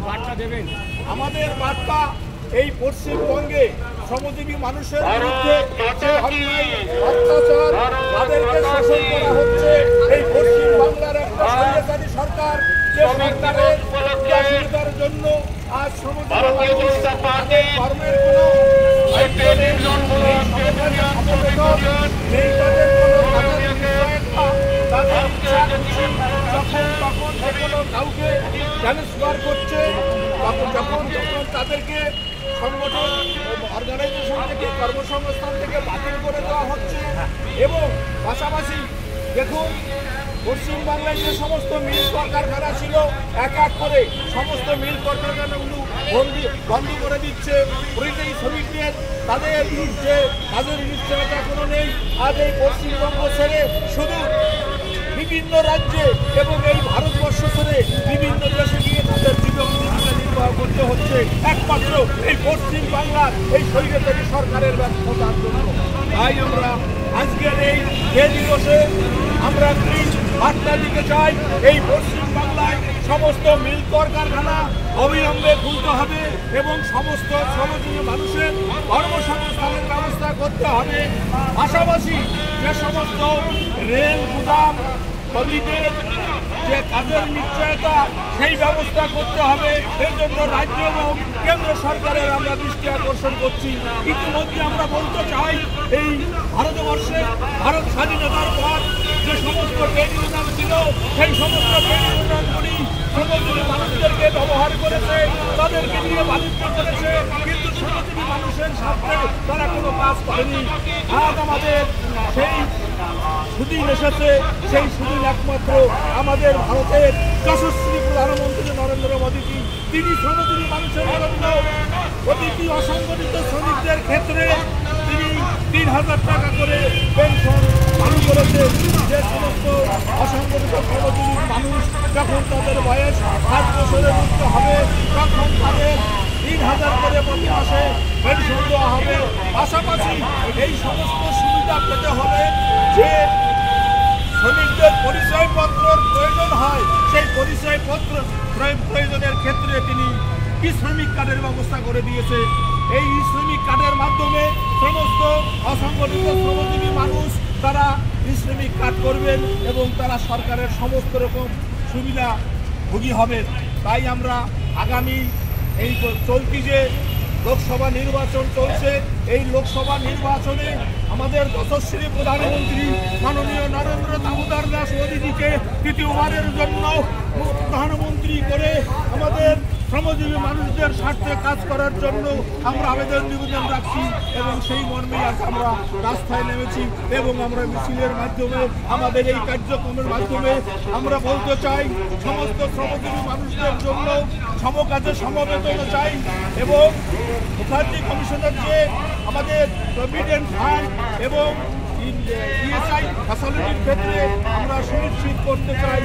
বার্তা দেবেন? আমাদের বার্তা এই পশ্চিমবঙ্গে শ্রমজীবী মানুষের বিরুদ্ধে যে অন্যায় অত্যাচার তাদেরকে শাসন করা হচ্ছে, এই পশ্চিম বাংলার একটা স্বৈরাচারী সরকার যে সরকারের সুবিধার জন্য আজ শ্রমজীবী মানুষ তাদের কর্মের কোনো দায়িত্ব নেই, নেই তাদের কোনো কাজের নিশ্চয়তা, তাদের ইচ্ছা খুশি যখন তখন যে কোনো কাউকে ট্রান্সফার করছে, যখন তাদেরকে সংগঠন অর্গানাইজেশন থেকে কর্মসংস্থান থেকে বাতিল করে দেওয়া হচ্ছে। এবং পাশাপাশি দেখুন, পশ্চিমবাংলায় যে সমস্ত মিল কলকারখানা ছিল এক এক করে সমস্ত মিল কলকারখানাগুলো বন্ধ করে দিচ্ছে। পরিযায়ী শ্রমিকদের তাদের যে কাজের নিশ্চয়তা কোনো নেই। আজ এই পশ্চিমবঙ্গ ছেড়ে শুধু বিভিন্ন রাজ্যে এবং এই ভারতবর্ষ ছেড়ে বিভিন্ন দেশে গিয়ে তাদের জীবন জীবিকা নির্বাহ করতে হচ্ছে একমাত্র এই পশ্চিম বাংলার এই স্বৈরাচারী সরকারের ব্যর্থতার জন্য। তাই আমরা আজকের এই দিবসে আমরা বার্তা দিতে চাই, এই পশ্চিম বাংলায় সমস্ত মিল কলকারখানা অবিলম্বে খুলতে হবে এবং সমস্ত শ্রমজীবী মানুষের কর্মসংস্থানের ব্যবস্থা করতে হবে। পাশাপাশি যে সমস্ত রেল গুদাম শ্রমিকদের যে কাজের নিশ্চয়তা সেই ব্যবস্থা করতে হবে। এর জন্য রাজ্য এবং কেন্দ্র সরকারের আমরা দৃষ্টি আকর্ষণ করছি। ইতিমধ্যে আমরা বলতে চাই, এই ভারতবর্ষে ভারত স্বাধীনতার পর যে সমস্ত ট্রেড ইউনিয়ন ছিল সেই সমস্ত ট্রেড ইউনিয়নগুলি শ্রমজীবী মানুষদেরকে ব্যবহার করেছে, তাদেরকে নিয়ে বাণিজ্য করেছে, কিন্তু শ্রমজীবী মানুষের স্বার্থে তারা কোনো কাজ করেনি। আজ আমাদের সেই সুদিন এসেছে, সেই সুদিন একমাত্র আমাদের ভারতের যশস্বী প্রধানমন্ত্রী নরেন্দ্র মোদীজি। তিনি শ্রমজীবী মানুষের জন্য প্রতিটি অসংগঠিত শ্রমিকদের ক্ষেত্রে তিনি ৩,০০০ টাকা করে পেনশন চালু করেছে। যে সমস্ত অসংগঠিত শ্রমজীবী মানুষ যখন তাদের বয়স ৬০ বছরের উঠতে হবে তখন তাদের ৩,০০০ করে প্রতি মাসে পেনশন দেওয়া হবে। পাশাপাশি এই সমস্ত সুবিধা পেতে হবে যে শ্রমিকদের পরিচয়পত্রের প্রয়োজন হয়, সেই পরিচয়পত্র প্রয়োজনের ক্ষেত্রে তিনি ই শ্রমিক কার্ডের ব্যবস্থা করে দিয়েছে। এই ই শ্রমিক কার্ডের মাধ্যমে সমস্ত অসংগঠিত শ্রমজীবী মানুষ তারা ই শ্রমিক কার্ড করবেন এবং তারা সরকারের সমস্ত রকম সুবিধা ভোগী হবেন। তাই আমরা আগামী এই চলতি যে লোকসভা নির্বাচন চলছে, এই লোকসভা নির্বাচনে আমাদের যশস্বী প্রধানমন্ত্রী মাননীয় নরেন্দ্র দামোদর দাস মোদীজিকে তৃতীয়বারের জন্য প্রধানমন্ত্রী করে আমাদের শ্রমজীবী মানুষদের স্বার্থে কাজ করার জন্য আমরা আবেদন নিবেদন রাখছি এবং সেই মর্মে আজ আমরা রাস্তায় নেমেছি এবং আমরা মিছিলের মাধ্যমে আমাদের এই কার্যক্রমের মাধ্যমে আমরা বলতে চাই, সমস্ত শ্রমজীবী মানুষদের জন্য সমকাজে সমবেতন চাই এবং মুখার্জি কমিশনের যে আমাদের প্রভিডেন্ট ফান্ড এবং ইএসআই ফ্যাসিলিটির ক্ষেত্রে আমরা সুনিশ্চিত করতে চাই।